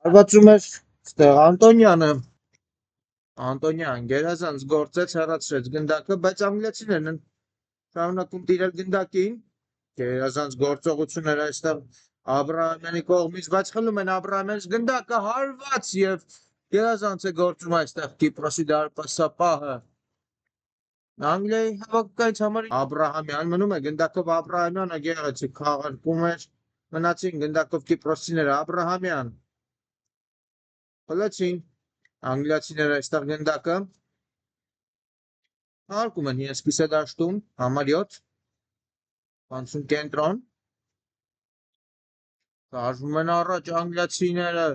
Հարվածում էր ստեղ Անտոնյան գերազանց գործեց հեռացրեց գնդակը, բայց անգլիացիներն են շարունակում տիրել գնդակին, գերազանց գործողություններ այստեղ Աբրահամյանի կողմից, բայց խլում են Աբրահամյանից գնդակը հարված եւ գերազանց է գործում այստեղ Կիպրոսի դարպասապահը Անգլիայի հավաքականից համար Աբրահամյան մնում է գնդակով Աբրահամյանը գեղեցիկ խաղարկում էր մնացին գնդակով Կիպրոսիները Աբրահամյան խլեցին անգլիացիները այստեղ գնդակը հարկում են իրենց կիսադաշտում համար 7 50 կենտրոն շարժվում են առաջ անգլիացիները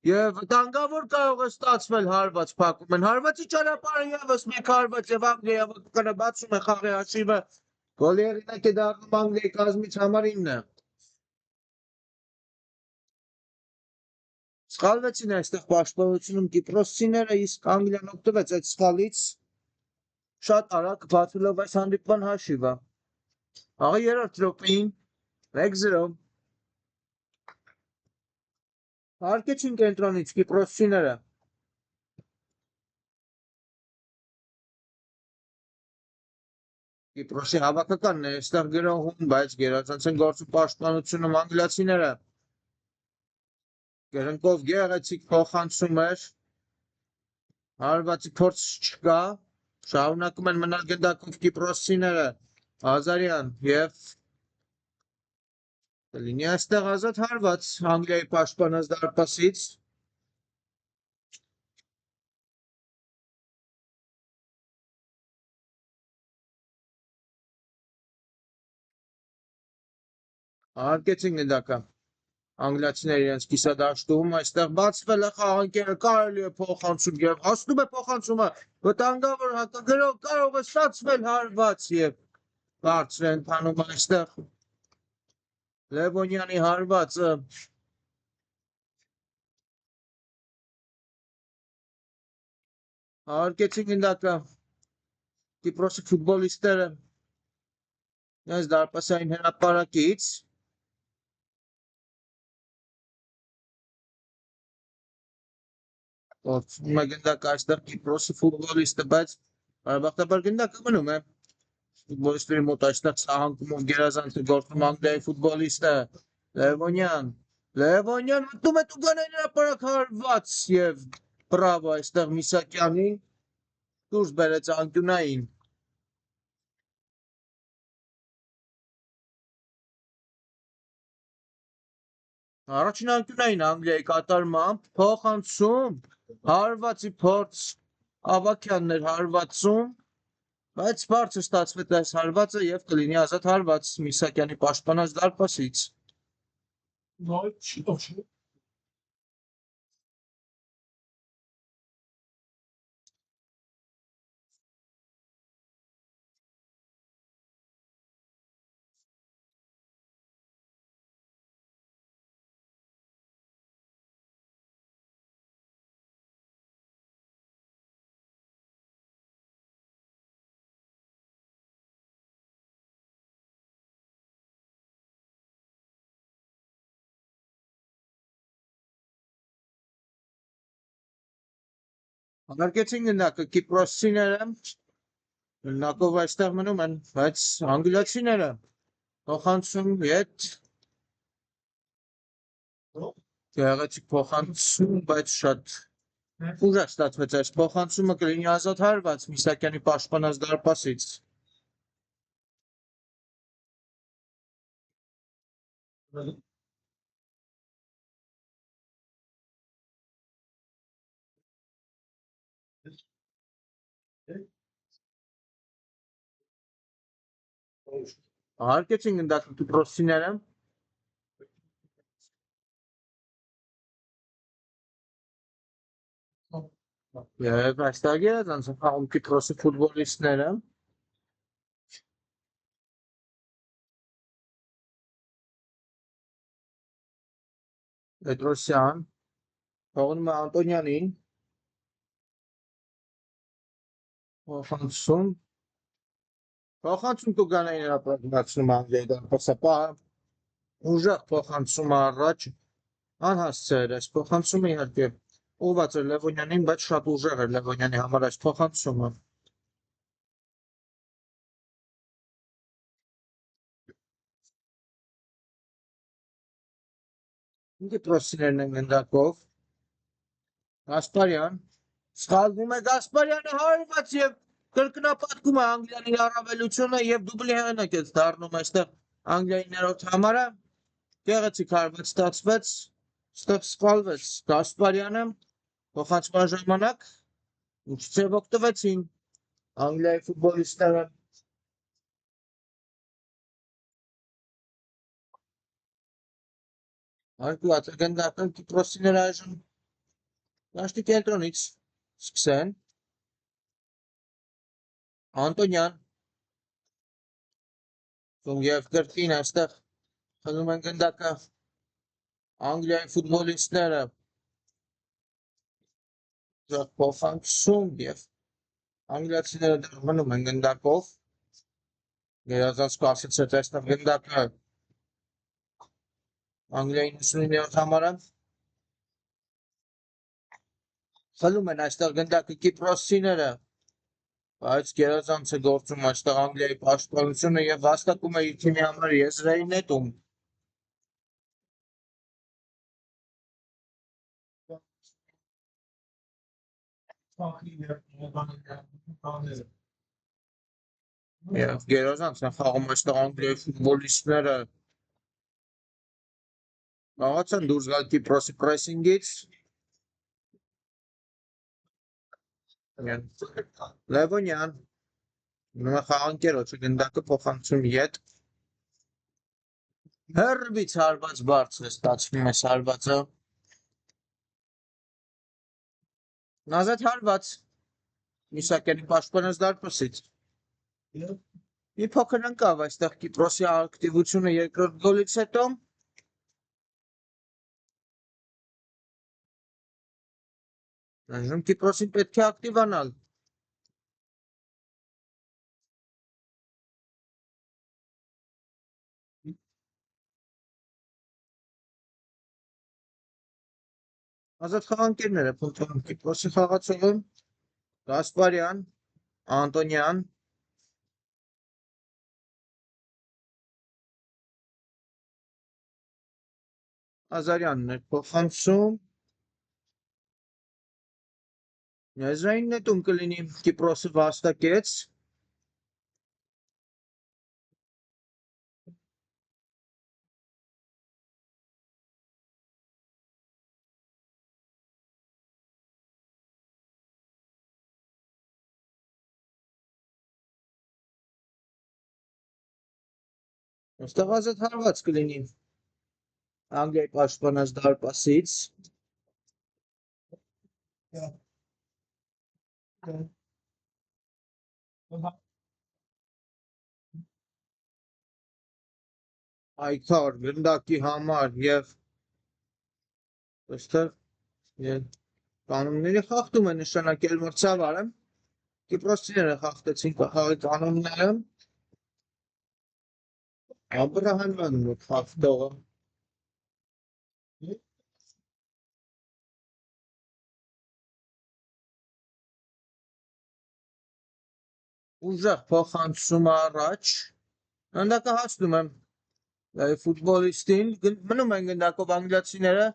եւ վտանգավոր կարող է ստացվել հարված փակում են հարվածի ճանապարհը եւս մեկ հարված եւ Անգլիա հավաքականը բացում է խաղի հաշիվը գոլի հեղինակ է դառնում Անգլիայի կազմից համար 9 սխալվեցին այստեղ պաշտպանությունում Կիպրոսցիները իսկ Անգլիան օգտվեց այդ սխալից շատ արագ բացելով այս հանդիպման հաշիվը աղա երրորդ րոպեին 1-0 հարկեցին կենտրոնից Կիպրոսցիները Կիպրոսի հավաքականն է այստեղ գրոհում, բայց գերազանց են գործում պաշտպանությունում անգլիացիները Գերնկով գեղեցիկ փոխանցում էր հարվածի փորձ չկա շարունակում են մնալ գնդակով Կիպրոսցիները Ազարյան եւ կլինի այստեղ ազատ հարված Անգլիայի պաշտպանած դարպասից Հարկեցին գնդակը անգլիացիները իրենց կիսադաշտում այստեղ բացվել է խաղանկերը կարելի է փոխանցում եւ հասնում է փոխանցումը վտանգավոր հակագրով կարող է ստացվել հարված եւ բարձր են տանում այստեղ Լևոնյանի հարվածը հարկեցին գնդակը Կիպրոսի ֆուտբոլիստները այս դարպասային հրապարակից Գործում է գնդակը այստեղ Կիպրոսի ֆուտբոլիստը, բայց բարեբախտաբար գնդակը մնում է ֆուտբոլիստների մոտ այստեղ ցանկումով գերազանց է գործում Անգլիայի ֆուտբոլիստը Լևոնյան մտնում է Տուգանային հրապարակ հարված եւ բրավո այստեղ Միսակյանին դուրս բերեց անկյունային Առաջին անկյունային Անգլիայի կատարմամբ փոխանցում հարվածի փորձ Ավակյանն էր հարվածում բայց բարձր ստացվեց այս հարվածը եւ կլինի ազատ հարված Միսակյանի պաշտպանած դարպասից Հարկեցին գնդակը Կիպրոսցիները գնդակով այստեղ մնում են, բայց անգլիացիները փոխանցում ետ գեղեցիկ փոխանցում, բայց շատ ուժեղ ստացվեց այս փոխանցումը կլինի ազատ հարված Միսակյանի պաշտպանած դարպասից Հարկեցին գնդակը Կիպրոսցիները Եվ այստեղ գերազանց են խաղում Կիպրոսի ֆուտբոլիստները Պետրոսյան թողնում է Անտոնյանին փոխանցում Տուգանային հրապարակ բացնում Անգլիայի դարպասապահը ուժեղ փոխանցում առաջ Անհասցեր այս փոխանցումը իհարկե ուղղված էր Լևոնյանին, բայց շատ ուժեղ էր Լևոնյանի համար այս փոխանցումը։ Դիպրոսիներն են գնդակով։ Գասպարյան, սխալվում է Գասպարյանը հարված եւ կրկնապատկում է Անգլիայի առավելությունը եւ դուբլի հեղինակ է դառնում այստեղ Անգլիայի ներորդ համարը։ Գեղեցիկ հարված ստացվեց, ստեղ սխալվեց Գասպարյանը փոխանցման ժամանակ ուշքով օգտվեցին Անգլիայի ֆուտբոլիստները։ Արկուած է գնդակը Կիպրոսիները այժմ դաշտի կենտրոնից սկսեն Անտոնյան եւ կրկին այստեղ խլում են գնդակը Անգլիայի ֆուտբոլիստները փոխանցում եւ անգլիացիները դեռ մնում են գնդակով գերազանց կասեցեց այստեղ գնդակը Անգլիայի 99-րդ համարը խլում են այստեղ գնդակը Կիպրոսիները բայց գերազանց է գործում այստեղ Անգլիայի պաշտպանությունը եւ վաստակում է իր թիմի համար եզրային նետում եւ գերազանց են խաղում այստեղ Անգլիայի ֆուտբոլիստները կարողացան դուրս գալ Կիպրոսի պրեսինգից Լևոնյան նույն խաղանկերոջը գնդակը փոխանցում ետ հերբից հարված բարձր է ստացվում այս հարվածը Նազատ հարված Միսակյանի պաշտպանած դարպասից մի փոքր ընկավ այստեղ Կիպրոսի ակտիվությունը երկրորդ գոլից հետո այժմ Կիպրոսին պետք է ակտիվանալ Ազատ խաղանկերները փնտրում Կիպրոսի խաղացողը Գասպարյան Անտոնյան Ազարյանն էր փոխանցում Եզրային նետում կլինի Կիպրոսը վաստակեց այստեղ ազատ հարված կլինի Անգլիայի պաշտպանած դարպասից այդքար գնդակի համար եւ այստեղ կանոնների խախտում է նշանակել մրցավարը Կիպրոսիները խախտեցին խաղի կանոնները Աբրահամյանն է խախտողը ուժեղ փոխանցում առաջ գնդակը հասնում է ֆուտբոլիստին մնում են գնդակով անգլիացիները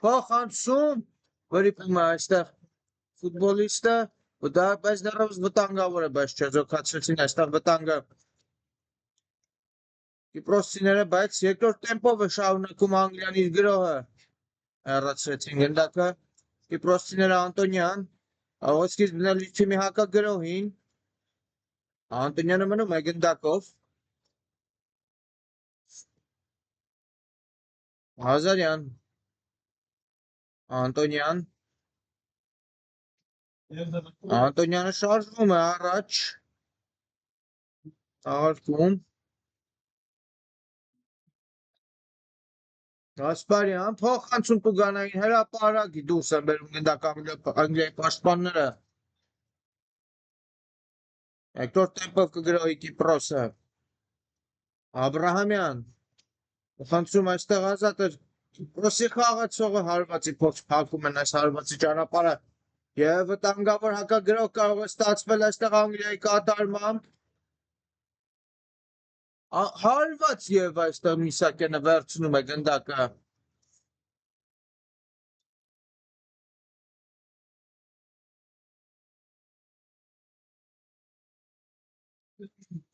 փոխանցում վրիպում է այստեղ ֆուտբոլիստը դա բայց դեռևս վտանգավոր է բայց չեզոքացրեցին այստեղ վտանգը Կիպրոսիները բայց երկրորդ տեմպով է շարունակում Անգլիան իր գրոհը հեռացրեցին գնդակը Կիպրոսիները Անտոնյան կարող է սկիզբ դնել իր թիմի հակագրոհին Անտոնյանը մնում է գնդակով Ազարյան Անտոնյան Անտոնյանը շարժվում է առաջ աղարկում Գասպարյան փոխանցում տուգանային հրապարակի դուրս են բերում գնդակ Անգլիայի պաշտպանները երկրորդ տեմպով կգրոհի Կիպրոսը Աբրահամյան փոխանցում այստեղ ազատ էր Ռոսի խաղացողը հարվածի փոքր փակում են այս հարվածի ճանապարհը եւ վտանգավոր հակագրող կարող է ստացվել այստեղ Անգլիայի կատարմամբ հարված եւ այստեղ Միսակյանը վերցնում է գնդակը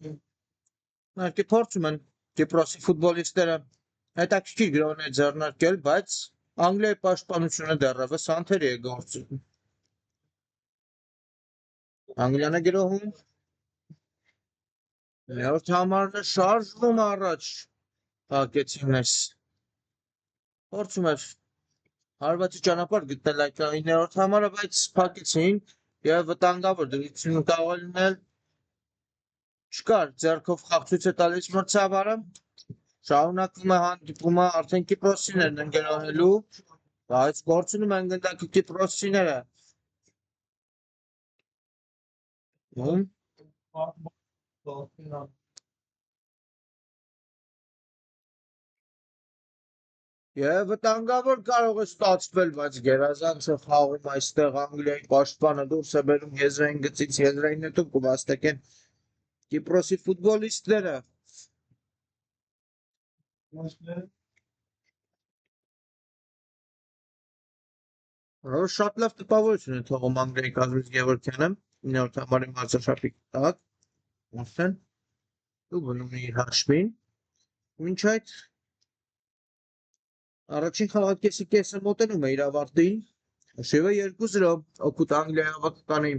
Իհարկե փորձում են Կիպրոսի ֆուտբոլիստները հետաքրքիր գրոհներ ձեռնարկել, բայց Անգլիայի պաշտպանությունը դեռևս անթերի է գործում։ Անգլիան է գրոհում։ Երրորդ համարն է շարժվում առաջ։ Հակեցին այս։ Փորձում էր հարվածի ճանապարհ գտնել այդ 9-րդ համարը, բայց փակեցին եւ վտանգավոր դրություն կարող է լինել չկար ձեռքով խաղցույց է տալիս մրցավարը շարունակվում է հանդիպումը արդեն Կիպրոսիներն են գրոհելու բայց գործունում են գնդակի Կիպրոսիները Եվ վտանգավոր կարող է ստացվել, բայց գերազանցը խաղում այստեղ Անգլիայի պաշտպանը դուրս է բերում եզրային գծից եզրային նետում կվաստակեն Կիպրոսի ֆուտբոլիստները շատ լավ տպավորություն է թողում Անգլիայի կազմից Գևորգյանը 9-րդ համարի մարզաշապի տակ արդեն ու գնում է իր հաշվին մինչ այդ առաջին խաղակեսի կեսը մոտենում է իր ավարտին հաշիվը 2-0 օգուտ Անգլիայի հավաքականի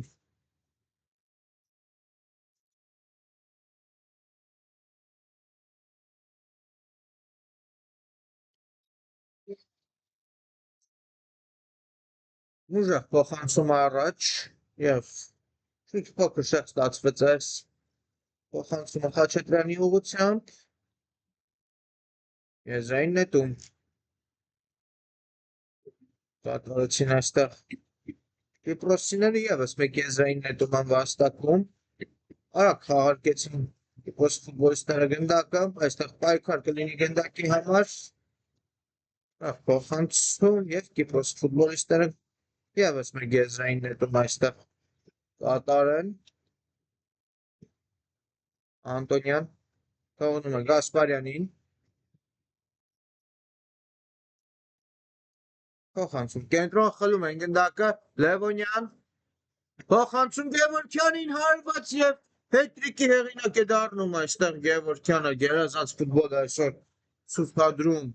ուժեղ փոխանցում առաջ եւ քիչ փոքր շատ ստացվեց այս փոխանցումը Խաչատրյանի ուղղությամբ եզրային նետում կատարեցին այստեղ Կիպրոսիները եւս մեկ եզրային նետում են վաստակում արագ խաղարկեցին Կիպրոս ֆուտբոլիստները գնդակը այստեղ պայքար կլինի գնդակի համար փոխանցում եւ Կիպրոս ֆուտբոլիստները եւս մեկ եզրային նետում այստեղ կատարեն Անտոնյան թողնում է Գասպարյանին փոխանցում կենտրոն խլում են գնդակը Լևոնյան փոխանցում Գևորգյանին հարված եւ հետրիկի հեղինակ է դառնում այստեղ Գևորգյանը գերազանց ֆուտբոլ այսօր ցուցադրում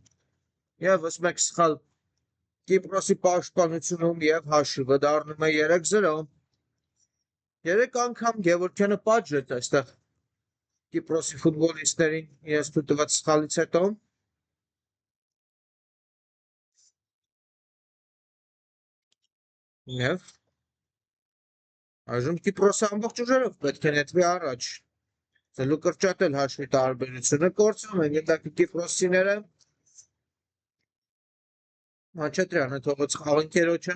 եւս մեկ սխալ Կիպրոսի պաշտպանությունում եւ հաշիվը դառնում է 3-0 Երեք անգամ Գևորգյանը պատժեց այստեղ Կիպրոսի ֆուտբոլիստերին իրենց տված սխալից հետո եւ այժմ Կիպրոսը ամբողջ ուժերով պետք է նետվի առաջ ծլու կրճատել հաշվի տարբերությունը կորցնում են գնդակի Կիպրոսիները Խաչատրյանը թողեց խաղընկերոջը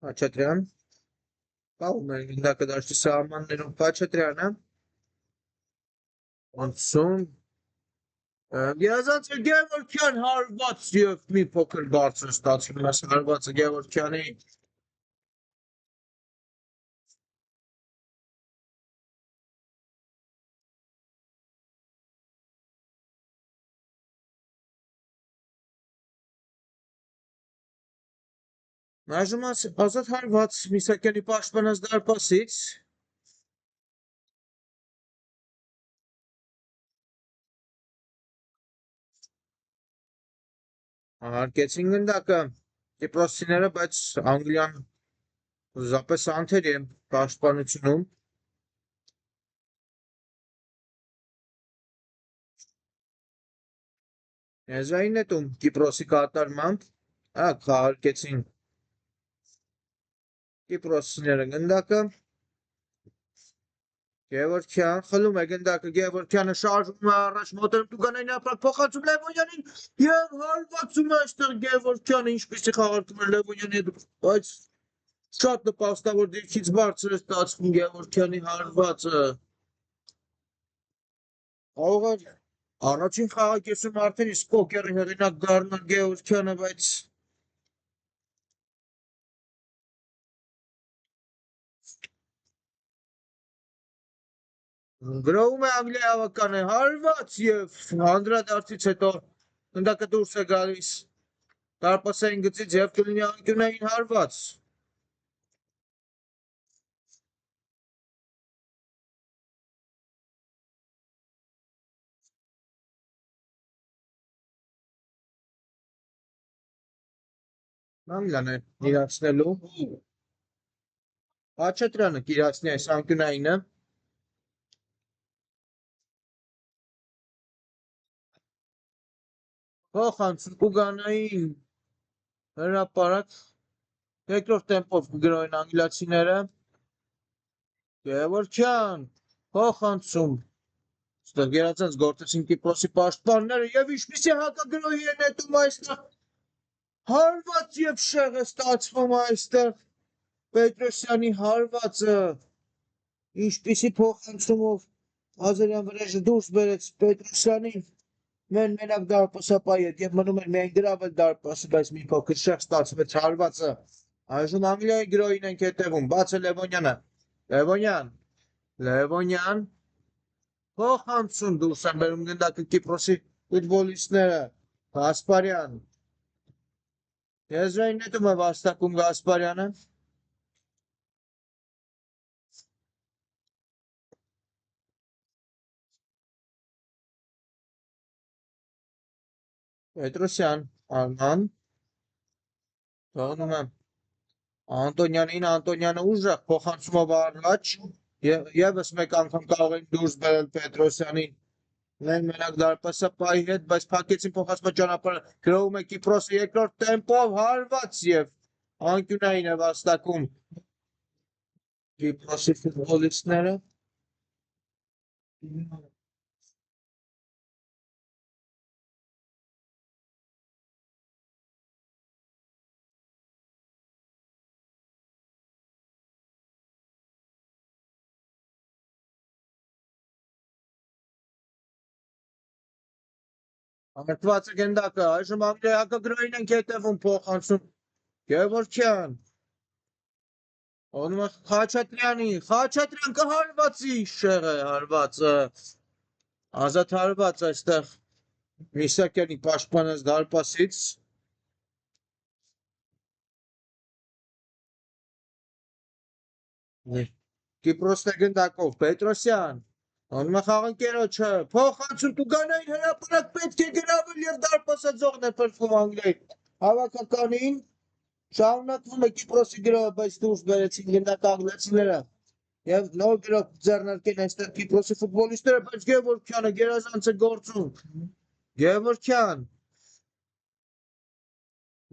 Խաչատրյան պահում է գնդակը դաշտի սահմաններում Խաչատրյանը անցում Գերազանցը Գևորգյան հարված եւ մի փոքր բարձր ստացվում է հարվածը Գևորգյանի Այժմ ազատ հարված Միսակյանի պաշտպանած դարպասից Հարկեցին գնդակը Կիպրոսիները, բայց Անգլիան զապես անթերի է պաշտպանությունում Եզրային նետում Կիպրոսի կատարմամբ հարկեցին Կիպրոսիները գնդակը Գևորգյան խլում է գնդակը Գևորգյանը շարժվում է առաջ մոտենում Տուգանային ապրանք փոխանցում Լևոնյանին եւ հարվածում է այստեղ Գևորգյանը ինչպեսի խաղարկում է Լևոնյանի հետ բայց Շատ նպաստավոր դիրքից բարձր է ստացվում Գևորգյանի հարվածը։ Կարող էր առաջին խաղակեսում արդեն իսկ պոկերի հեղինակ դառնալ Գևորգյանը, բայց գրովում է Անգլիայի հավաքանը հարված եւ անդրադարձից հետո գնդակը դուրս է գալիս դարպասային գծից եւ կլինի անկյունային հարված։ Մամլան է իրացնելու։ Խաչատրյանը կիրացնի այս անկյունայինը։ Փոխանցում Ուգանային հրապարակ երկրորդ տեմպով կգրոյեն անգլիացիները։ Գևորգյան փոխանցում ստեղ գերացած գործեցին Կիպրոսի պաշտպանները եւ ինչպիսի հակագրոհի է նետում այստեղ հարված եւ շեղ է ստացվում այստեղ Պետրոսյանի հարվածը ինչպիսի փոխանցումով Ազարյան վրեժը դուրս բերեց Պետրոսյանին մենակ դարպասապայի հետ եւ մնում էր միայն գրավել դարպասը, բայց մի փոքր շեղ ստացվեց հարվածը։ Այժմ Անգլիայի գրոյին ենք հետևում, բաց է Լևոնյանը։ Լևոնյան փոխանցում դուրս են բերում գնդակը Կիպրոսի ֆուտբոլիստները։ Գասպարյան Եզրային նետում է վաստակում Գասպարյանը։ Պետրոսյան Արման թողնում է Անտոնյանին, Անտոնյանը ուժեղ փոխանցումով առաջ եւս մեկ անգամ կարող են դուրս բերել Պետրոսյանին մենակ դարպասապայի հետ, բայց փակեցին փոխանցման ճանապարհը գրովում է Կիպրոսը երկրորդ տեմպով հարված եւ անկյունային է վաստակում Կիպրոսի ֆուտբոլիստները։ Անկված է գնդակը, այժմ Անգլիայի հակագրոհին ենք հետևում փոխանցում Գևորգյան Օնում է Խաչատրյան կհարվածի շեղ է հարվածը ազատ հարված այստեղ Միսակյանի պաշտպանած դարպասից Կիպրոսն է գնդակով Պետրոսյան Օնում է խաղընկերոջը փոխանցում Տուգանային հրապարակ պետք է գրավել եւ դարպասաձողն է փրկվում Անգլիայի հավաքականին շարունակվում է Կիպրոսի գրոհը, բայց դուրս բերեցին գնդակ անգլիացիները եւ նոր գրոհ ձեռնարկեն այստեղ Կիպրոսի ֆուտբոլիստները, բայց Գևորգյանը գերազանց է գործում։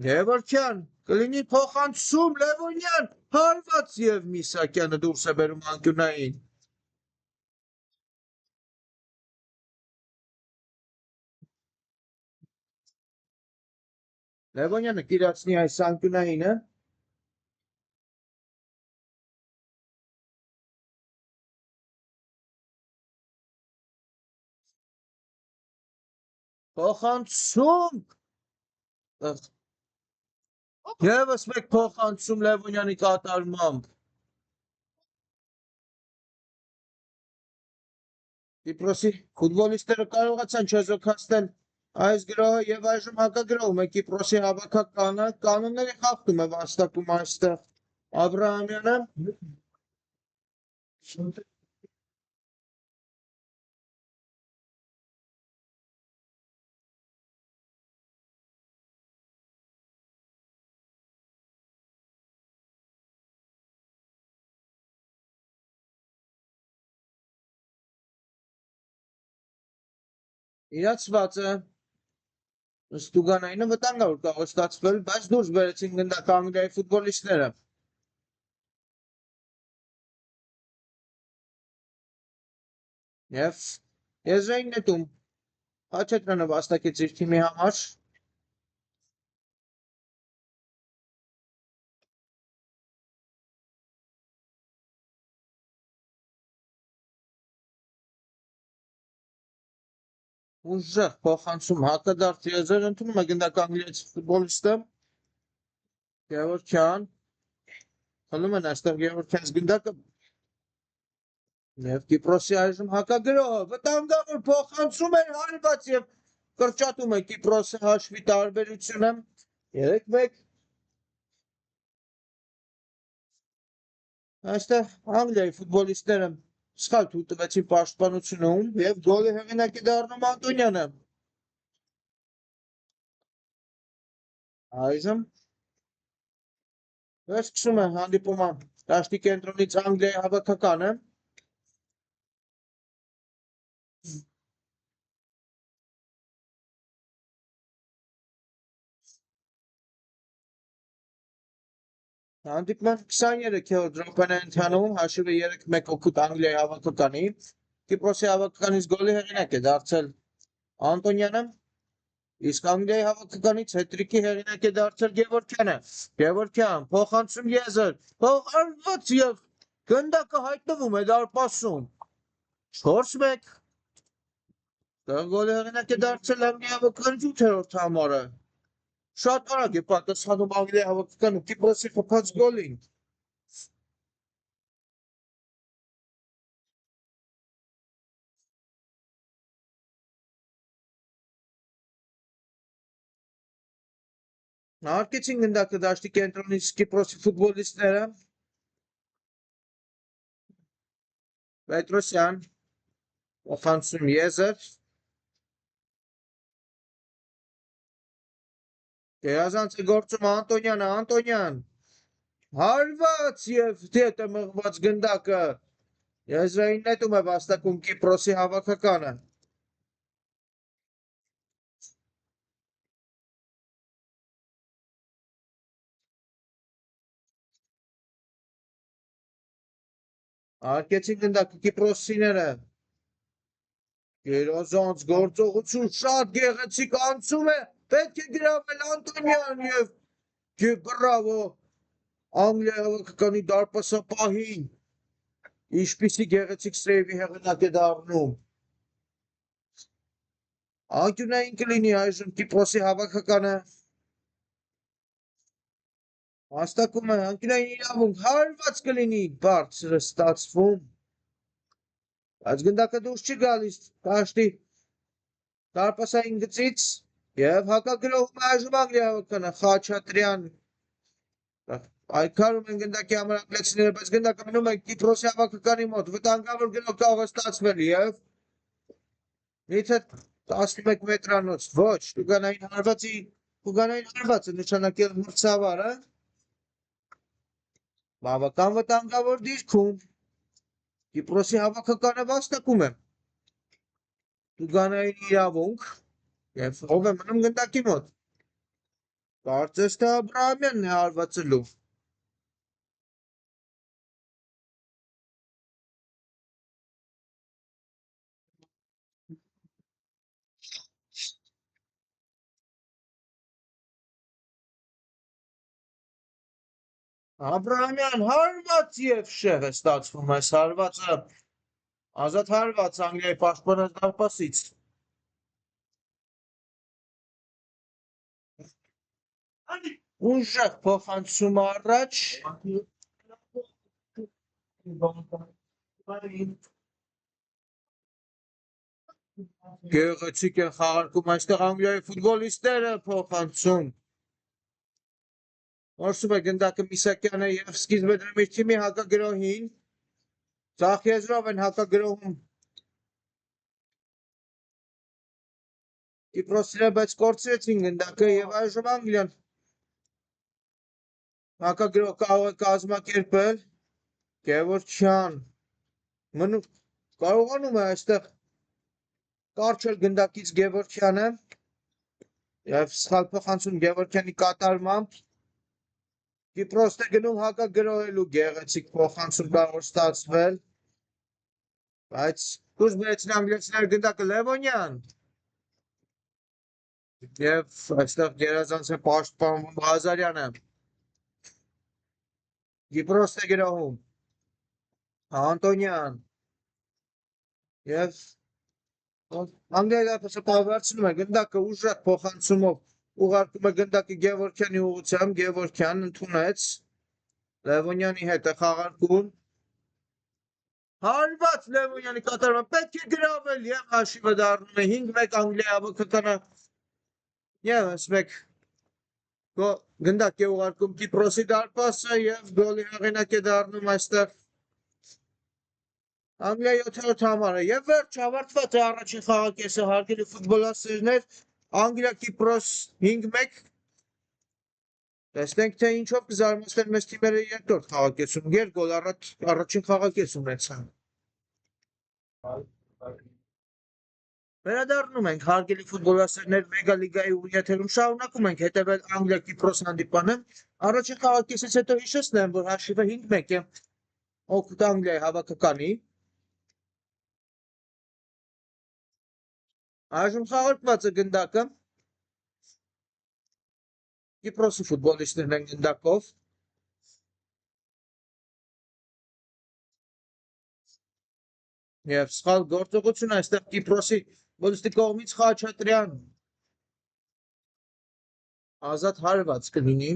Գևորգյան կլինի փոխանցում Լևոնյան հարված եւ Միսակյանը դուրս է բերում անկյունային։ Լևոնյանը կիրացնի այս անկյունայինը։ Փոխանցում Եվս մեկ փոխանցում Լևոնյանի կատարմամբ Կիպրոսի ֆուտբոլիստները կարողացան չեզոքացնել այս գրոհը եւ այժմ հակագրոհում է Կիպրոսի հավաքականը կանոնների խախտում է վաստակում այստեղ Աբրահամյանը իրացված է Ստուգանայինը վտանգավոր կարող է ստացվել, բայց դուրս բերեցին գնդակ Անգլիայի ֆուտբոլիստները։ Եվ եզրային նետում Խաչատրյանը վաստակեց իր թիմի համար Ուժեղ փոխանցում հակադարձ եզր ընդունում է գնդակ անգլիացի ֆուտբոլիստը Գևորգյան խլում են այստեղ Գևորգյանց գնդակը եւ Կիպրոսի այժմ հակագրոհը վտանգավոր փոխանցում էր հարված եւ կրճատում է Կիպրոսի հաշվի տարբերությունը 3-1 այստեղ Անգլիայի ֆուտբոլիստները սխալ թույլ տվեցին պաշտպանությունում եւ գոլի հեղինակ է դառնում Անտոնյանը այժմ վերսկսում է հանդիպումը դաշտի կենտրոնից Անգլիայի հավաքականը հանդիպման 23-րդ րոպեն է ընթանում հաշիվը 3-1 օգուտ Անգլիայի հավաքականի Կիպրոսի հավաքականից գոլի հեղինակ է դարձել Անտոնյանը իսկ Անգլիայի հավաքականից հետրիկի հեղինակ է դարձել Գևորգյան փոխանցում եզր փոխանցված եւ գնդակը հայտնվում է դարպասում 4-1 գոլի հեղինակ է դարձել Անգլիայի հավաքականի 8-րդ համարը շատ արագ է պատասխանում Անգլիայի հավաքականը Կիպրոսի խփած գոլին Հարկեցին գնդակը դաշտի կենտրոնից Կիպրոսի ֆուտբոլիստները Պետրոսյան փոխանցում եզր Գերազանց է գործում Անտոնյան հարված եւ դետ է մղված գնդակը եզրային նետում է վաստակում Կիպրոսի հավաքականը Արկեցին գնդակը Կիպրոսիները Գերազանց գործողություն շատ գեղեցիկ անցում է պետք է գրավել Անտոնյան եւ բրավո Անգլիայի հավաքականի դարպասապահին ինչպիսի գեղեցիկ սեյվի հեղինակ է դառնում անկյունային կլինի այժմ Կիպրոսի հավաքականը հաստակում է անկյունային իրավունք հարված կլինի բարձր ստացվում բայց գնդակը դուրս չի գալիս դաշտի դարպասային գծից եւ հակագրոհում է այժմ Անգլիայի հավաքականը Խաչատրյան Այքարում են գնդակի համար անգլիացիները, բայց գնդակը մնում է Կիպրոսի հավաքականի մոտ, վտանգավոր գնով կարող է ստացվել եւ միթե 11 մետրանոց, ոչ, Տուգանային հարվածը նշանակել մրցավարը բավական վտանգավոր դիրքում Կիպրոսի հավաքականը վաստակում է Տուգանային իրավունք եւ ով է մնում գնդակի մոտ կարծես թե Աբրահամյանն է հարվածելու Աբրահամյան հարված եւ շեղ է ստացվում այս հարվածը ազատ հարված Անգլիայի պաշտպանած դարպասից ուժեղ փոխանցում առաջ գեղեցիկ են խաղարկում այստեղ Անգլիայի ֆուտբոլիստները փոխանցում Որսում է գնդակը Միսակյանը եւ սկիզբը դրում իր թիմի հակագրոհին Ձախ եզրով են հակագրոհում Կիպրոսիները բայց կորցրեցին գնդակը եւ այժմ Անգլիան հակագրոհ կարող է կազմակերպել Գևորգյան կարողանում է այստեղ կարճել գնդակից Գևորգյանը եւ սխալ փոխանցում Գևորգյանի կատարմամբ Կիպրոսն է գնում հակագրոհելու գեղեցիկ փոխանցում կարող ստացվել բայց դուրս բերեցին անգլիացիները գնդակը Լևոնյան եւ այստեղ գերազանց է պաշտպանվում Ղազարյանը Կիպրոսն է գրոհում Անտոնյան եւ Անգլիայի հաղթապահարացնում է գնդակը ուժեղ փոխանցումով ուղարկում է գնդակը Գևորգյանի ուղղությամբ, Գևորգյանն ընդունեց Լևոնյանի հետ է խաղարկում հարված Լևոնյանի կատարումը պետք է գրավել եւ հաշիվը դառնում է 5-1 Անգլիայի հավաքականը եւս մեկ գնդակ է ուղարկում Կիպրոսի դարպասը եւ գոլի հեղինակ է դառնում այստեղ Անգլիայի 7-րդ համարը եւ վերջ ավարտված է առաջին խաղակեսը հարգելի ֆուտբոլասերներ Անգլիա Կիպրոս 5-1 տեսնենք թե ինչով կզարմացնեն մեզ թիմերը երկրորդ խաղակեսում երկու գոլ առաջին խաղակես ունեցան Վերադառնում ենք հարգելի ֆուտբոլասերներ մեգա լիգայի ուղիաթերում շարունակում ենք հետևել Անգլիա Կիպրոս հանդիպանը առաջին խաղակեսից հետո հիշեցնեմ որ հաշիվը 5-1 է օգուտ Անգլիայի հավաքականի Այժմ խաղարկված է գնդակը Կիպրոսի ֆուտբոլիստներն են գնդակով Եվ սխալ գործողություն այստեղ Կիպրոսի ֆուտբոլիստի կողմից Խաչատրյան ազատ հարված կլինի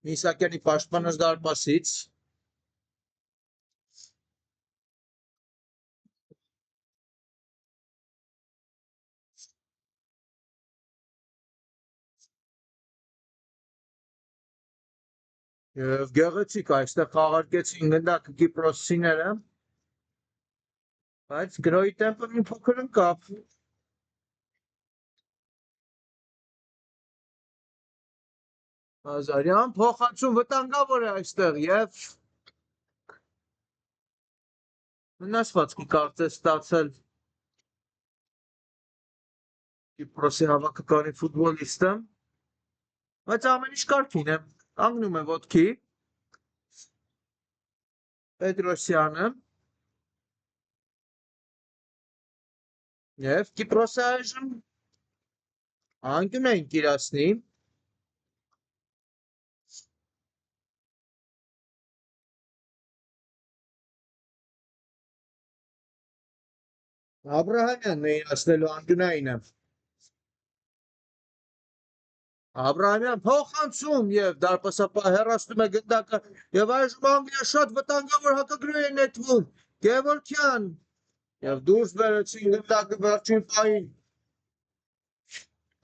Միսակյանի պաշտպանած դարպասից Եվ գեղեցիկ այստեղ խաղարկեցին գնդակը Կիպրոսիները բայց գրոյի տեմպը մի փոքր ընկավ Ազարյան փոխանցում վտանգավոր է այստեղ եւ վնասվածքի կարծես ստացել Կիպրոսի հավաքականի ֆուտբոլիստը բայց ամեն ինչ կարգին է կանգնում է ոտքի Պետրոսյանը Եվ Կիպրոսը այժմ անկյուն էին կիրացնի Աբրահամյանն է իրացնելու անկյունայինը Աբրահամյան փոխանցում եւ դարպասապահ հեռացնում է գնդակը եւ այժմ Անգլիա շատ վտանգավոր հակագրոհ է նետվում Գևորգյան եւ դուրս բերեցին գնդակը վերջին պահին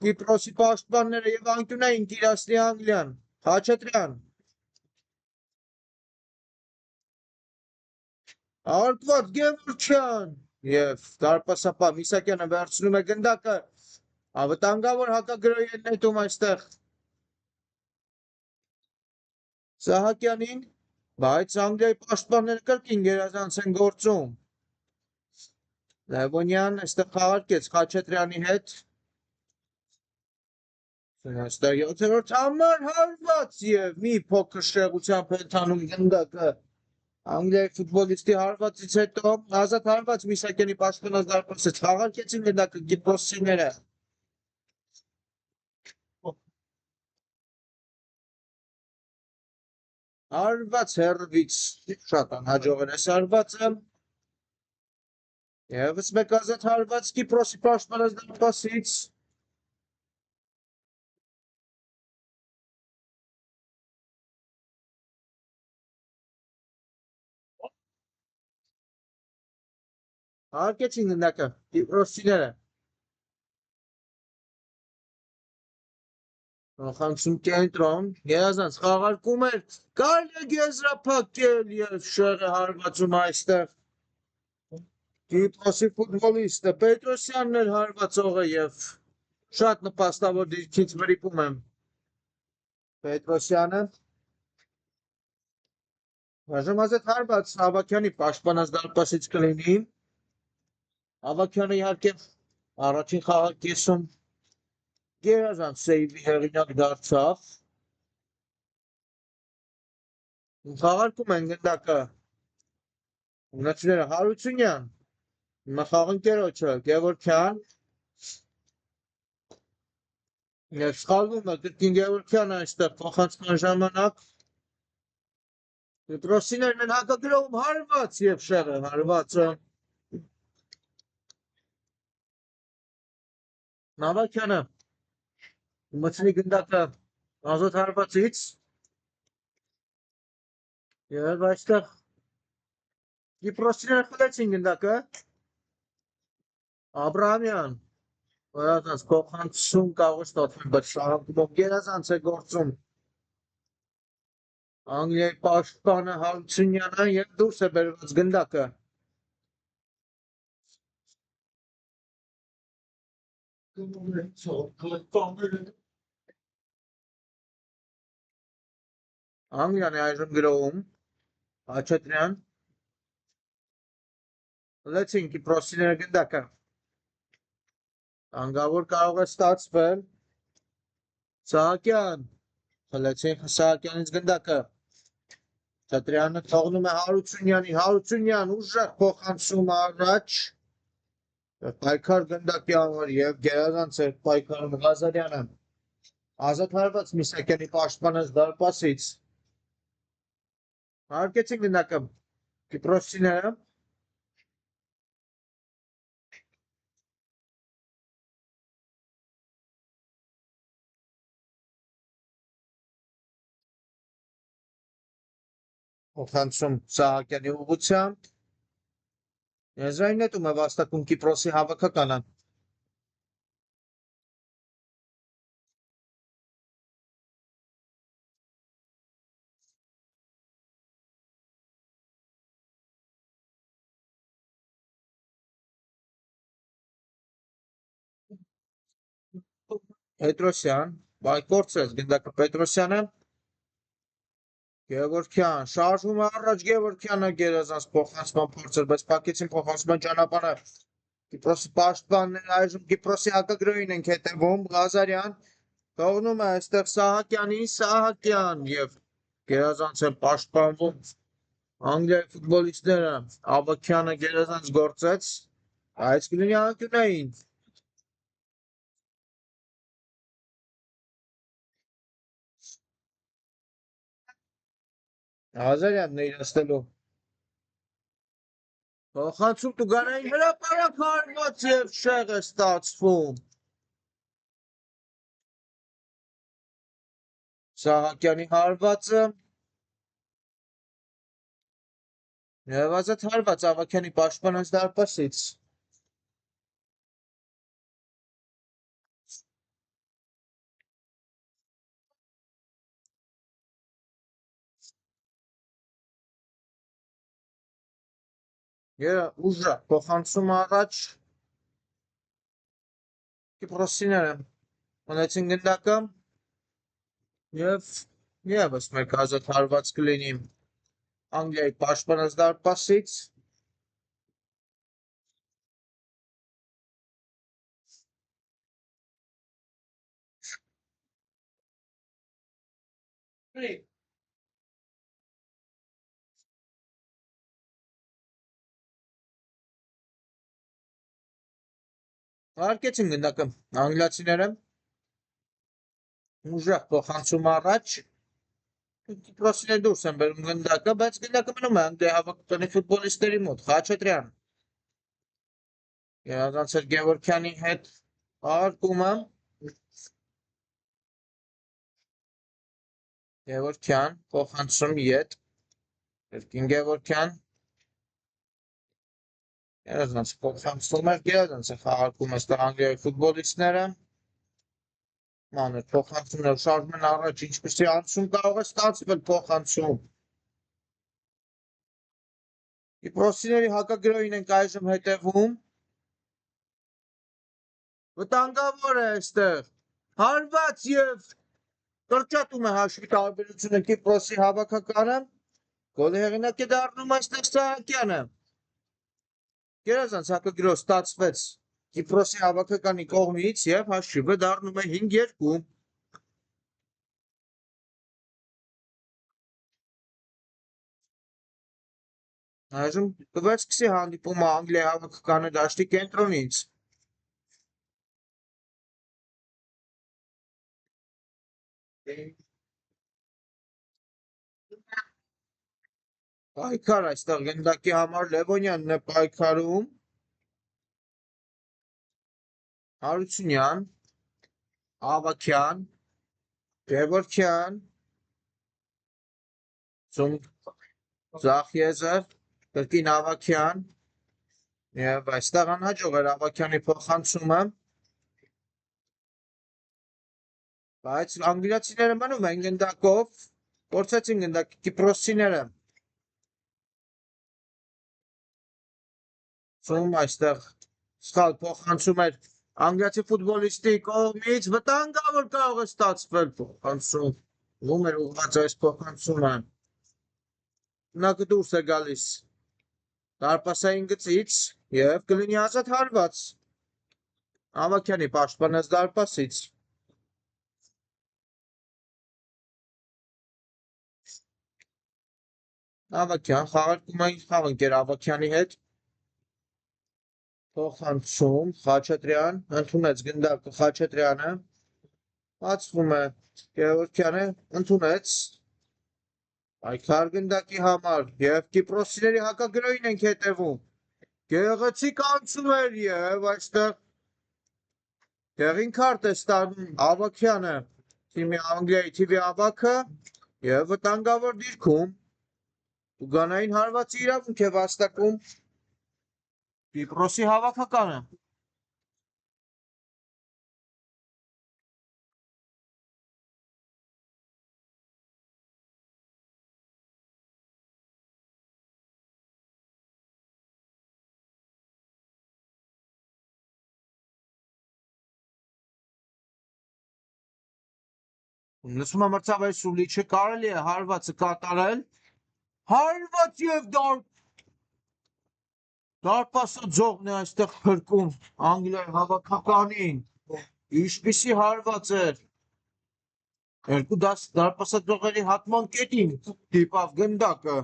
Կիպրոսի պաշտպանները եւ անկյունային կիրացնի Անգլիան Խաչատրյան Արկված Գևորգյան եւ դարպասապահ Միսակյանը վերցնում է գնդակը Ավտանգավոր հակագրոհի են նետում այստեղ Սահակյանին, բայց Անգլիայի պաշտպանները կրկին գերազանց են գործում Լևոնյան այստեղ խաղարկեց Խաչատրյանի հետ Այստեղ 7-րդ համար հարված եւ մի փոքր շեղությամբ հենթանում գնդակը Անգլիայի ֆուտբոլիստի հարվածից հետո ազատ հարված Միսակյանի պաշտպանած դարպասից խաղարկեցին գնդակը Կիպրոսիները Հարված հերվից շատ անհաջող է սարվածը Եվս մեկ ազատ հարված Կիպրոսի պաշտպանած դարպասից Հարկեցին գնդակը Կիպրոսիները Խանցում կենտրոն, գերազանց խաղարկում էր, կարելի է գեզրափակել եւ շեղը հարվածում այստեղ Կիպրոսի ֆուտբոլիստը Պետրոսյանն էր հարվածողը եւ շատ նպաստավոր դիրքից վրիպում եմ Պետրոսյանը Այժմ ազատ հարված Ավակյանի պաշտպանած դարպասից կլինի Ավակյանը իհարկե առաջին խաղակեսում Գերազանց սեյվի հեղինակ դարձավ Խաղարկում են գնդակը Ունեցուները Հարությունյան Մխաղընկերոջը Գևորգյան Եվ սխալվում է կրկին Գևորգյանը այստեղ փոխանցման ժամանակ Պետրոսիներն են հակագրոհում հարված եւ շեղը հարվածը Նավակյանը մտցնի գնդակը Ազոտ հարվածից եւ այստեղ Կիպրոսիները խլեցին գնդակը Աբրահամյան Վրացած փոխանցում կարող է ստացվել, բայց շարունակում գերազանց է գործում Անգլիայի պաշտպանը Հարությունյանը եւ դուրս է բերված գնդակը Անգլիան է այժմ գրոհում Հաչատրյան Լեցին Կիպրոսիները գնդակը Անգավոր կարող է ստացվել Սահակյան Լեցին Սահակյանից գնդակը Չատրյանը թողնում է Հարությունյան ուժեղ փոխանցում առաջ պայքար գնդակի համար եւ գերազանց է պայքարում Ղազարյանը Ազատ հարված Միսակյանի պաշտպանը դարպասից Հարկեցին գնդակը Կիպրոսիները փոխանցում Սահակյանի ուղղությամբ Եզրային նետում է վաստակում Կիպրոսի հավաքականը Պետրոսյան Բայկորցես գնդակը Պետրոսյանը Գևորգյան շարժվում է առաջ Գևորգյանը գերազանց փոխանցման փորձեր, բայց փակեցին փոխանցման ճանապարհը Կիպրոսի պաշտպանն այժմ Կիպրոսի հակագրոհին ենք հետևում Ղազարյան թողնում է այստեղ Սահակյան եւ գերազանց է պաշտպանվում Անգլիայի ֆուտբոլիստները Ավակյանը գերազանց գործեց այս կլինի անկյունային Ղազարյանն է իրացնելու Փոխանցում Տուգանային հրապարակ հարված եւ շեղ է ստացվում Սահակյանի հարվածը Եվ ազատ հարված Ավակյանի պաշտպանած դարպասից ուժը փոխանցում առաջ Կիպրոսիները ունեցին գնդակը եւ եւս մեկ ազատ հարված կլինի Անգլիայի պաշտպանած դարպասից Հարկեցին գնդակը անգլիացիները ուժեղ փոխանցում առաջ Կիպրոսիները դուրս են բերում գնդակը, բայց գնդակը մնում է Անգլիայի հավաքականի ֆուտբոլիստների մոտ Խաչատրյան Գերազանց Գևորգյանի հետ արկումը Գևորգյան փոխանցում ետ Երկին Գևորգյան Գերազանց փոխանցում է գերազանց խաղարկում այստեղ Անգլիայի ֆուտբոլիստները մանր փոխանցումներ շարժվում են առաջ ինչպեսի անցում կարող է ստացվել փոխանցում Կիպրոսիների հակագրոհին ենք այժմ հետևում վտանգավոր է այստեղ հարված եւ կրճատում է հաշվի տարբերությունը Կիպրոսի հավաքականը գոլի հեղինակ է դառնում այստեղ Սահակյանը գերազանց հակագրոհ ստացվեց Կիպրոսի հավաքականի կողմից եւ հաշիվը դառնում է 5-2 Այժմ կվեցքսի հանդիպումը Անգլիայի հավաքականի դաշտի կենտրոնից Պայքար այստեղ գնդակի համար Լևոնյանն է պայքարում Հարությունյան, Ավագյան, Գևորգյան, Ծում Ձախ եզր, կրկին Ավագյան, եւ այստեղ անհաջող էր Ավագյանի փոխանցումը, բայց անգլիացիները մնում են գնդակով, փորձեցին գնդակ կիպրոսցիները, Ծում այստեղ սխալ փոխանցում էր անգլիացի ֆուտբոլիստի կողմից, վտանգավոր կարող է ստացվել փոխանցում, ում էր ուղղված այս փոխանցումը, նակը դուրս է գալիս դարպասային գծից եւ կլինի ազատ հարված Ավագյանի պաշտպանած դարպասից Ավագյան խաղարկում է խաղընկեր Ավագյանի հետ փոխանցում Խաչատրյան ընդունեց գնդակը Խաչատրյանը բացվում է Գևորգյանը ընդունեց Այքար գնդակի համար եւ կիպրոսիների հակագրոյին ենք հետևում գեղեցիկ անցում էր եւ այստեղ տեղին քարտ է ստանում Ավագյանը թիմի Անգլիայի թիվի ավագը եւ վտանգավոր դիրքում ուգանային հարվածի իրավունք է վաստակում Կիպրոսի հավաքականը Լսում եմ մրցավայր Սուլիչը կարելի է հարվածը կատարել հարված եւ դարպասը ձողն է այստեղ փրկում Անգլիայի հավաքականին ինչպիսի հարված էր երկու դարպասաձողերի հատման կետին դիպավ գնդակը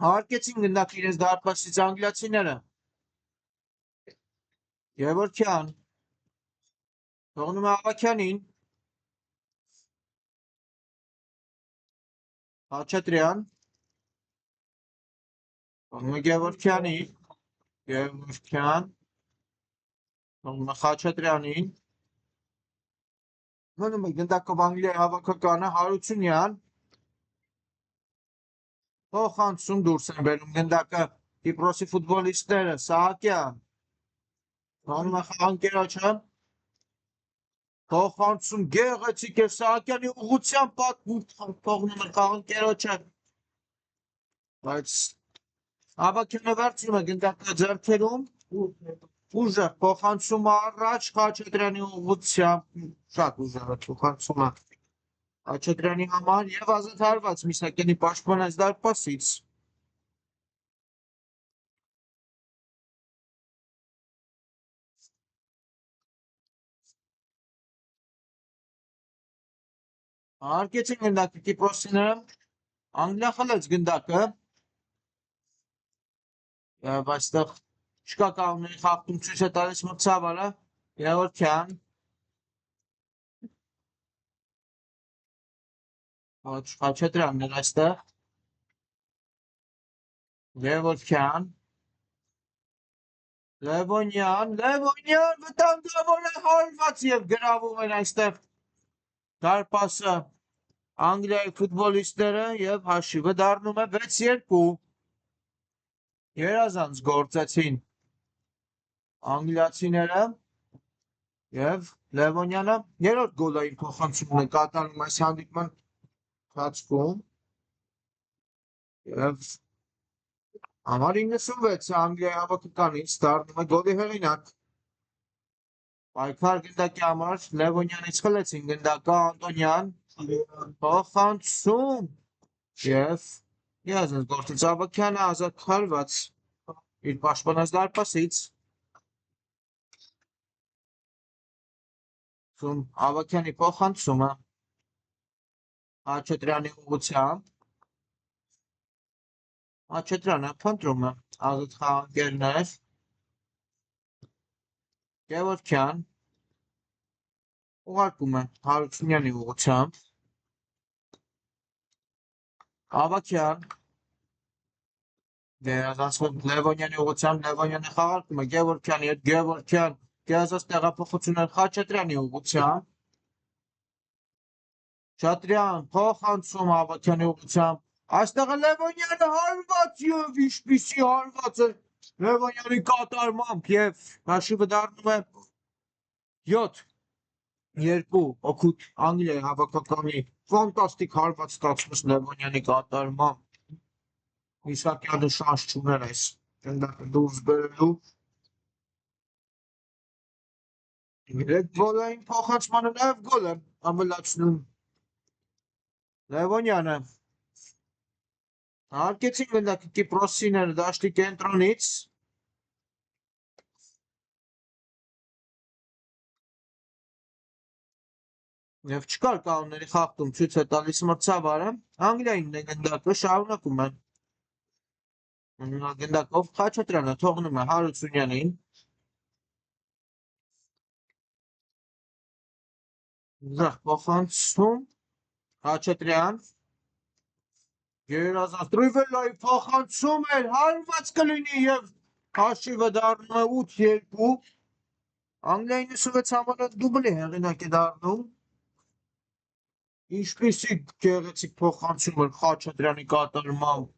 հարկեցին գնդակը իրենց դարպասից անգլիացիները Գևորգյան թողնում է Ավագյանին Խաչատրյան թողնում է Գևորգյանի Գևորգյան թողնում է Խաչատրյանին մնում է գնդակով Անգլիայի հավաքականը Հարությունյան փոխանցում դուրս են բերում գնդակը Կիպրոսի ֆուտբոլիստները Սահակյան թողնում է խաղանկերոջը փոխանցում գեղեցիկ է Սահակյանի ուղղությամբ թողնում է խաղանկերոջը բայց Ավագյանը վերցնում է գնդակը ձեռքերում ուժեղ փոխանցում առաջ Խաչատրյանի ուղղությամբ շատ ուժեղ է փոխանցումը Խաչատրյանի համար եւ ազատ հարված Միսակյանի պաշտպանած դարպասից Հարկեցին գնդակը Կիպրոսիները Անգլիա խլեց գնդակը եւ այստեղ չկա կանոնների խախտում ցույց է տալիս մրցավարը Գևորգյան Խաչատրյանն էր այստեղ Գևորգյան Լևոնյան վտանգավոր է հարված եւ գրավում են այստեղ դարպասը Անգլիայի ֆուտբոլիստները եւ հաշիվը դառնում է 6-2 երազանց գործեցին անգլիացիները եւ Լևոնյանը երրորդ գոլային փոխանցումն է կատարում այս հանդիպման ընթացքում եւ համար 96 Անգլիայի հավաքականից դառնում է գոլի հեղինակ պայքար գնդակի համար Լևոնյանից խլեցին գնդակը Անտոնյան փոխանցում եւ երազանց գործեց Ավագյանը ազատ հարված իր պաշտպանած դարպասից Ավագյանի փոխանցումը Խաչատրյանի ուղղությամբ Խաչատրյանը փնտրում է ազատ խաղանկերներ Գևորգյան ուղարկում է Հարությունյանի ուղղությամբ Ավագյան Գերազանցում Լևոնյանի ուղղությամբ Լևոնյանը խաղարկում է Գևորգյանի հետ Գևորգյան գերազանց տեղափոխություններ Խաչատրյանի ուղղությամբ Շատրյան փոխանցում Ավագյանի ուղղությամբ այստեղ է Լևոնյանը հարված եւ ինչպիսի հարված է Լևոնյանի կատարմամբ եւ հաշիվը դառնում է 7-2 օգուտ Անգլիայի հավաքականի ֆանտաստիկ հարված ստացվում Լևոնյանի կատարմամբ Իսակյանը շանս չուներ այս գնդակը դուրս բերելու 3 գոլային փոխանցմանը նաև գոլ է ամլացնում Լևոնյանը հարկեցին գնդակը Կիպրոսիները դաշտի կենտրոնից և չկար կանոնների խախտում ցույց է տալիս մրցավարը Անգլիային է գնդակը շարունակում է գնդակով Խաչատրյանը թողնում է Հարությունյանին Ձախ փոխանցում Խաչատրյան Գերազանց Տրիվելայի փոխանցում էր հարված կլինի եւ հաշիվը դառնում է 8-2 Անգլիայի 96-ամյա դուբլի հեղինակ է դառնում ինչպիսի գեղեցիկ փոխանցում էր Խաչատրյանի կատարմամբ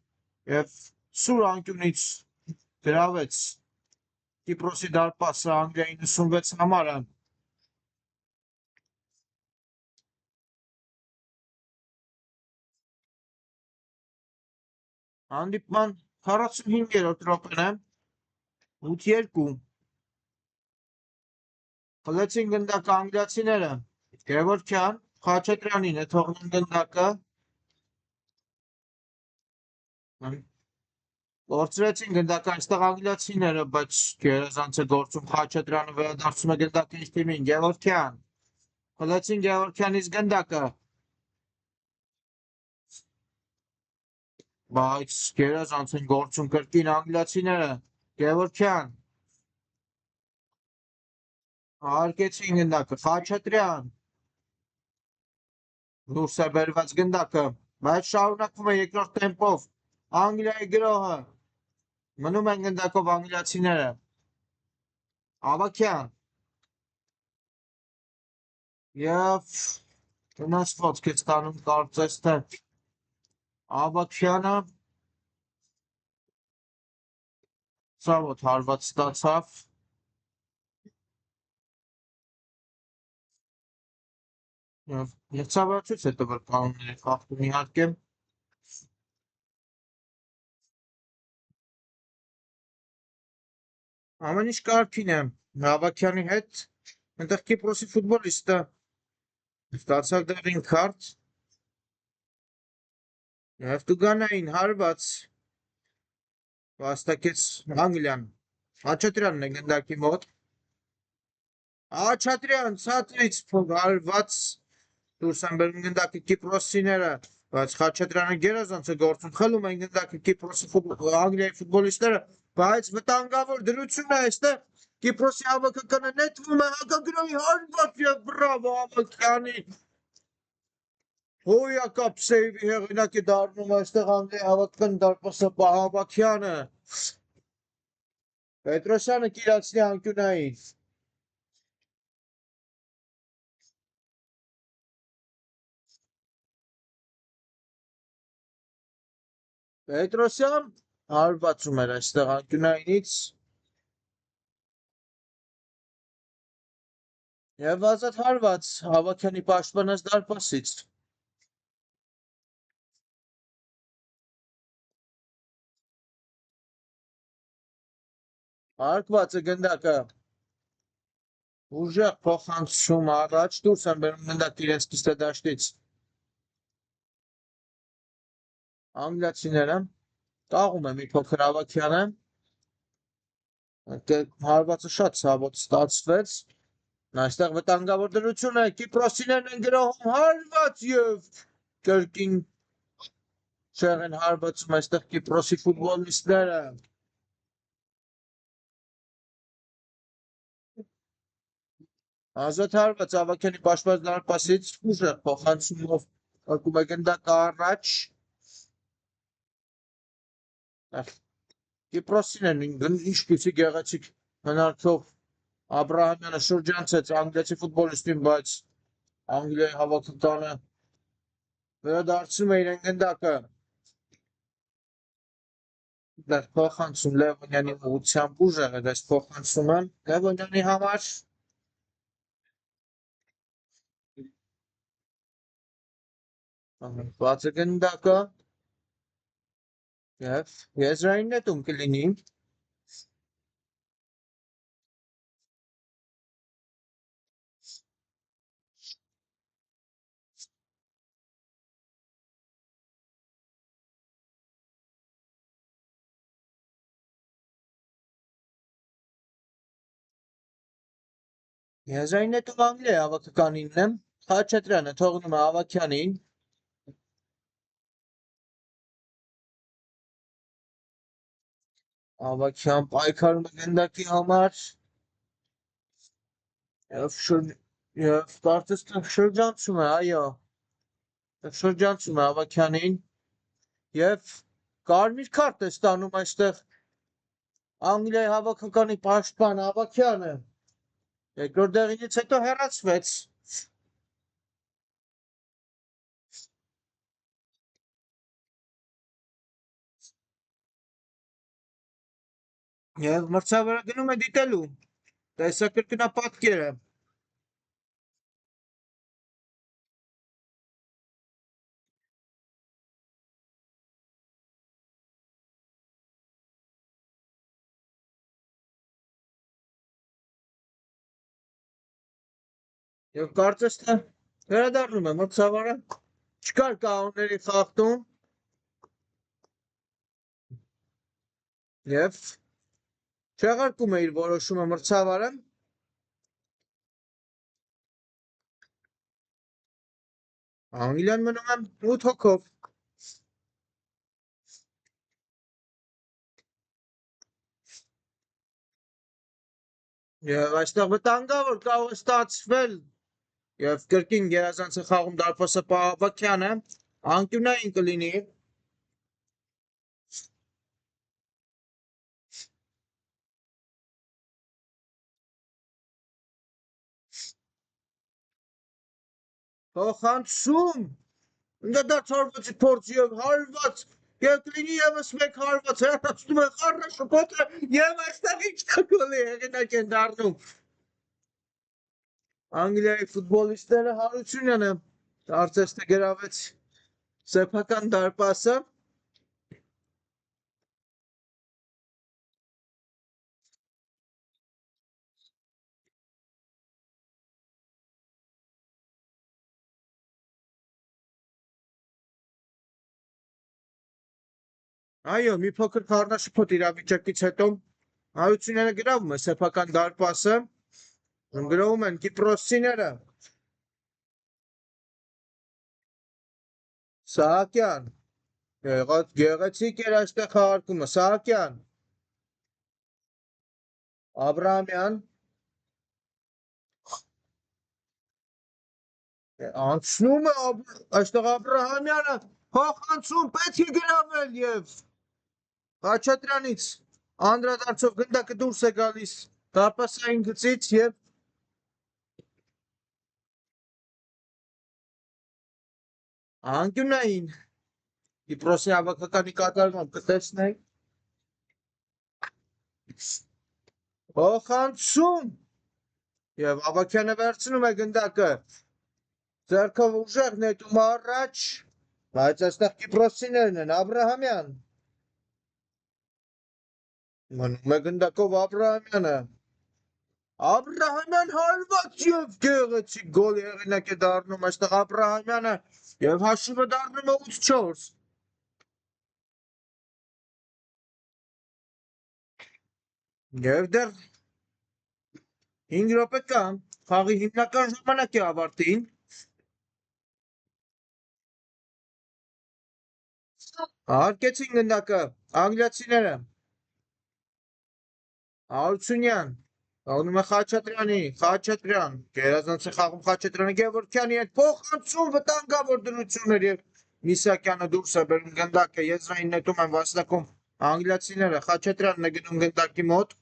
եւ սուր անկյունից գրավեց Կիպրոսի դարպասը Անգլիայի 96 համարը հանդիպման 45-րդ րոպեն է 8-2 խլեցին գնդակը անգլիացիները Գևորգյան Խաչատրյանին է թողնում գնդակը Գործրեցին գնդակը այստեղ անգլիացիները, բայց գերազանց է գործում Խաչատրյանը վերադարձում է գնդակը իր թիմին Գևորգյան խլեցին Գևորգյանից գնդակը բայց գերազանց են գործում կրկին անգլիացիները Գևորգյան հարկեցին գնդակը Խաչատրյան դուրս է բերված գնդակը բայց շարունակվում է երկրորդ տեմպով Անգլիայի գրոհը մնում են գնդակով անգլիացիները Ավագյան և վնասված է ստանում կարծես թե Ավագյանը ցավոտ հարված ստացավ և ցավացույց է տվել կանոնների խախտում իհարկե ամեն ինչ կարգին է Ավագյանի հետ այնտեղ Կիպրոսի ֆուտբոլիստը ստացավ դեղին քարտ և տուգանային հարված վաստակեց Անգլիան Խաչատրյանն է գնդակի մոտ Խաչատրյան ցածրից հարված դուրս են բերում գնդակը Կիպրոսիները բայց Խաչատրյանը գերազանց է գործում խլում են գնդակը Կիպրոսի Անգլիայի ֆուտբոլիստները բայց վտանգավոր դրություն է այստեղ Կիպրոսի հավաքականը նետվում է հակագրոհի հարված եւ բրավո Ավագյանի հոյակապ սեյվի հեղինակ է դառնում այստեղ Անգլիայի հավաքական դարպասը Ավագյանը Պետրոսյանը կիրացնի անկյունային Պետրոսյան հարվածում էր այստեղ անկյունայինից և ազատ հարված Ավագյանի պաշտպանած դարպասից հարկված է գնդակը ուժեղ փոխանցում առաջ դուրս են բերում գնդակը իրենց կիսադաշտից անգլիացիները տաղում է մի փոքր Ավագյանը հարվածը շատ ցավոտ ստացվեց այստեղ վտանգավոր դրություն է Կիպրոսիներն են գրոհում հարված եւ կրկին չեղ են հարվածում այստեղ Կիպրոսի ֆուտբոլիստները ազատ հարված Ավագյանի պաշտպանած դարպասից ուժեղ փոխանցումով ակում է գնդակը առաջ Կիպրոսին են ինչպիսի գեղեցիկ հնարքով Աբրահամյանը շրջանցեց անգլիացի ֆուտբոլիստին, բայց Անգլիայի հավաքականը վերադարձում է իրեն գնդակը։ Դեռ փոխանցում Լևոնյանի ուղղությամբ ուժեղ է դες փոխանցումը Լևոնյանի համար։ Բաց է գնդակը եւ եզրային նետում կլինի։ Եզրային նետում Անգլիայի հավաքականինն է, Խաչատրյանը թողնում է Ավագյանին։ Ավագյան պայքարում է գնդակի համար եւ կարծես թե շրջանցում է, այո։ Շրջանցում է Ավագյանին եւ կարմիր քարտ է ստանում այստեղ Անգլիայի հավաքականի պաշտպան Ավագյանը։ Երկրորդ դեղինից հետո հեռացվեց։ Եվ մրցավարը գնում է դիտելու տեսակրկնապատկերը։ Եվ կարծես թե վերադառնում է մրցավարը։ Չկար կանոնների խախտում։ Եվ չեղարկում է իր որոշումը մրցավարը։ Անգլիան մնում է 8 հոգով։ Եվ այստեղ վտանգավոր կարող է ստացվել եւ կրկին գերազանց է խաղում դարպասապահ Ավագյանը, անկյունային կլինի։ Փոխանցում։ Դա հարվածի փորձ եւ հարված եւ կլինի եւս մեկ հարված հեռացնում է խառը շփոթը եւ այստեղ ինչ գոլի հեղինակ են դառնում Անգլիայի ֆուտբոլիստները Հարությունյանը կարծես թե գրավեց սեփական դարպասը։ Այո, մի փոքր խառնաշփոթ իրավիճակից հետո Հարությունյանը գրավում է սեփական դարպասը։ Գրավում են կիպրոսիները։ Սահակյան գեղեցիկ էր այստեղ խաղարկումը Սահակյան Աբրահամյան անցնում է այստեղ Աբրահամյանը փոխանցում պետք է գրավել եւ Խաչատրյանից անդրադարձով գնդակը դուրս է գալիս դարպասային գծից եւ անկյունային Կիպրոսի հավաքականի կատարմամբ կտեսնենք փոխանցում եւ Ավագյանը վերցնում է գնդակը ձեռքով ուժեղ նետում առաջ բայց այստեղ Կիպրոսիներն են Աբրահամյան մնում է գնդակով Աբրահամյանը Աբրահամյան հարված եւ գեղեցիկ գոլի հեղինակ է դառնում այստեղ Աբրահամյանը եւ հաշիվը դառնում է 8-4 եւ դեռ 5 րոպե կա խաղի հիմնական ժամանակի ավարտին հարկեցին գնդակը անգլիացիները Հարությունյան Աղնում է Խաչատրյանի, Խաչատրյան, գերազանց է խաղում Խաչատրյանը Գևորգյանի հետ փոխանցում վտանգավոր դրություններ եւ Միսակյանը դուրս է բերում գնդակը եզրային նետում են վաստակում Անգլիացիները Խաչատրյանն է գնում գնդակի մոտ։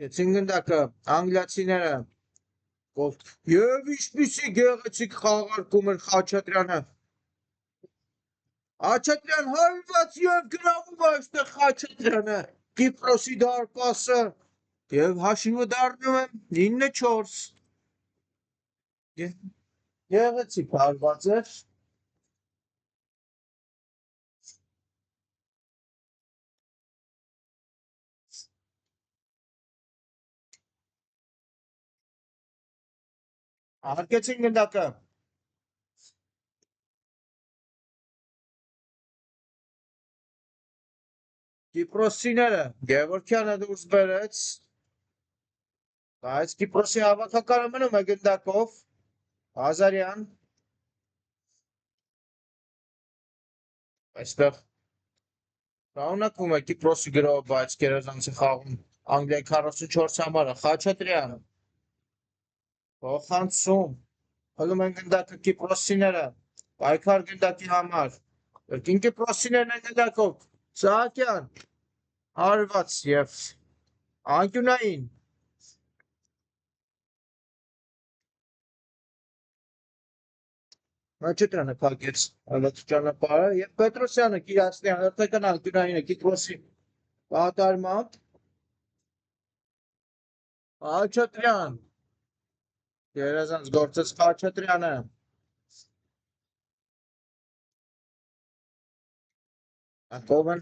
Եթին գնդակը անգլիացիները եւ ինչպիսի գեղեցիկ խաղարկում էր Խաչատրյանը։ Խաչատրյան հարված եւ գրավում է այստեղ Խաչատրյանը։ Կիպրոսի դարպասը եւ հաշիվը դառնում է 9-4։ Գեղեցիկ հարված էր։ Արկեցին գնդակը։ Կիպրոսիները Գևորգյանը դուրս բերեց, բայց Կիպրոսի հավաքականը մնում է գնդակով, Ազարյան, այստեղ շարունակվում է Կիպրոսի գրով, բայց գերազանցի խաղում Անգլիայի 44 համարը, Խաչատրյանը, փոխանցում, հլում են գնդակը Կիպրոսիները, պայքար գնդակի համար, երկին Կիպրոսիներն են գնդակով, Սահակյան, հարված և անկյունային, Խաչատրյանը փակեց հարվածի ճանապարհը և Պետրոսյանը կիրացնի հերթական անկյունայինը Կիպրոսի կատարմամբ, Խաչատրյան, գերազանց գործեց Խաչատրյանը, ակով են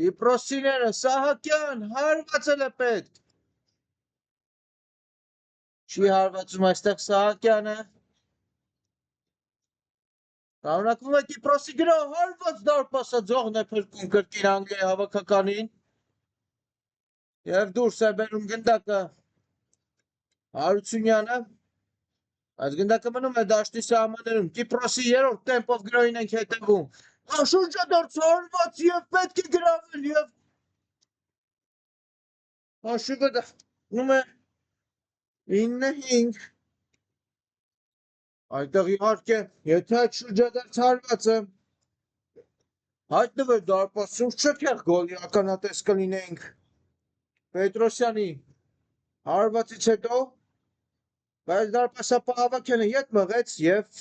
Կիպրոսիները, Սահակյան, հարվածել է պետք, չի հարվածում այստեղ Սահակյանը, շարունակվում է Կիպրոսի գրով, հարված դարպասը ձողն է փրկում կրկին Անգլիայի հավաքականին և դուրս է բերում գնդակը Հարությունյանը, այս գնդակը մնում է դաշտի սահմաններում, Կիպրոսի երրորդ տեմպով գրոյին ենք հետևում, շրջադարձ հարված և պետք է գրավել և հաշիվը դնում է 9-5, այդտեղ իհարկե, եթե այդ շրջադարձ հարվածը հայտնվեր դարպասում, շքեղ գոլի ականատես կլինենք Պետրոսյանի հարվածից հետո, բայց դարպասապահ Հավաքյանը ետ մղեց և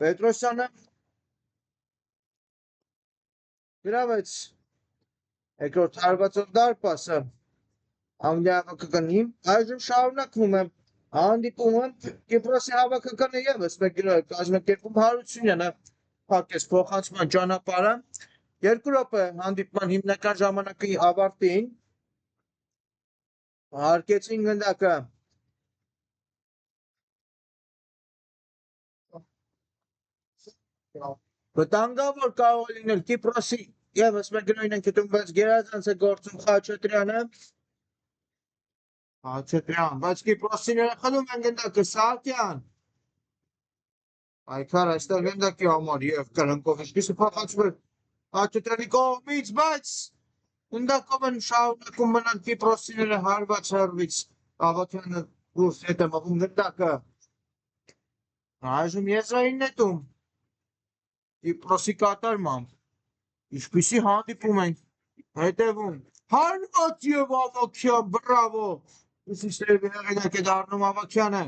Պետրոսյանը գրավեց երկրորդ հարվածով դարպասը Անգլիայի հավաքականին, այժմ շարունակվում է հանդիպումը, Կիպրոսի հավաքականը ևս մեկ գրով է կազմակերպում, Հարությունյանը փակեց փոխանցման ճանապարհը, 2 րոպե հանդիպման հիմնական ժամանակի ավարտին, հարկեցին գնդակը, վտանգավոր կարող է լինել Կիպրոսի ևս մեկ գրոյին ենք հետում, բայց գերազանց է գործում Խաչատրյանը, բայց Կիպրոսիները խլում են գնդակը, Սահակյան, պայքար այստեղ գնդակի համար և կրնկով ինչպիսի փոխանցում է Խաչատրյանի կողմից, բայց գնդակով են շարունակում մնալ Կիպրոսիները հարված հեռվից, Հավաքյանը դուրս հետ է մղում գնդակը, այժմ եզրային նետում Կիպրոսի կատարմամբ, ինչպիսի հանդիպում ենք հետևում, հարված և Հավաքյան, բրավո, ուսիշտերևի հեղինակ է դառնում Հավաքյանը,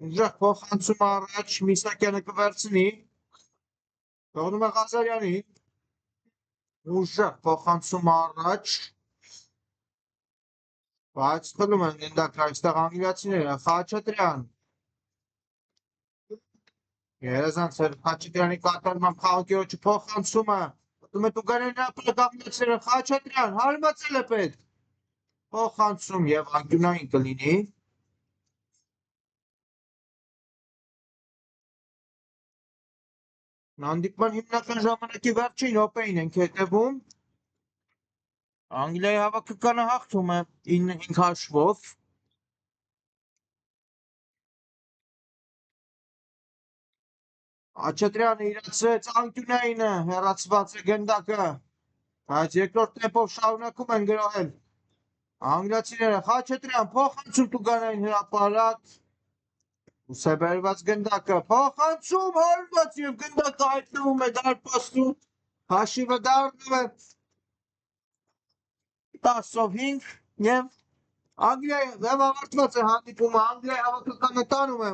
ուժեղ փոխանցում առաջ, Միսակյանը կվերցնի, թողնում է Ղազարյանին, ուժեղ փոխանցում առաջ, բայց խլում են գնդակը այստեղ անգլիացիները, Խաչատրյան, գերազանց էր Խաչատրյանի կատարմամբ խաղակիրոջը փոխանցումը, մտնում է Տուգարյանին ապրեք անգլիացիները, Խաչատրյան, հարվածել է պետք, փոխանցում և անկյունային կլինի, հանդիպման հիմնական ժամանակի վերջին րոպեին ենք հետևում, Անգլիայի հավաքականը հաղթում է 9-5 հաշվով, Խաչատրյանը իրացրեց անկյունայինը, հեռացված է գնդակը, բայց երկրորդ տեմպով շարունակում են գրոհել Անգլիացիները Խաչատրյան փոխանցում Տուգանային հրապարակ ուսաբերված գնդակը փոխանցում հարված եւ գնդակը հայտնվում է դարպասում հաշիվը դառնում է 10-5 եւ Անգլիայի ավարտված է հանդիպումը Անգլիայի հավաքականը տանում է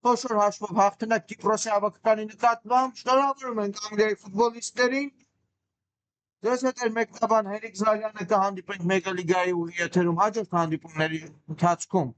խոշոր հաշվով հաղթանակ Կիպրոսի հավաքականի նկատմամբ շնորհավորում ենք Անգլիայի ֆուտբոլիստերին Ձեզ հետ էր մեկնաբան Հերիկ Զարյանը կհանդիպենք Մեգա լիգայի ուղի եթերում հաջորդ հանդիպումների ընթացքում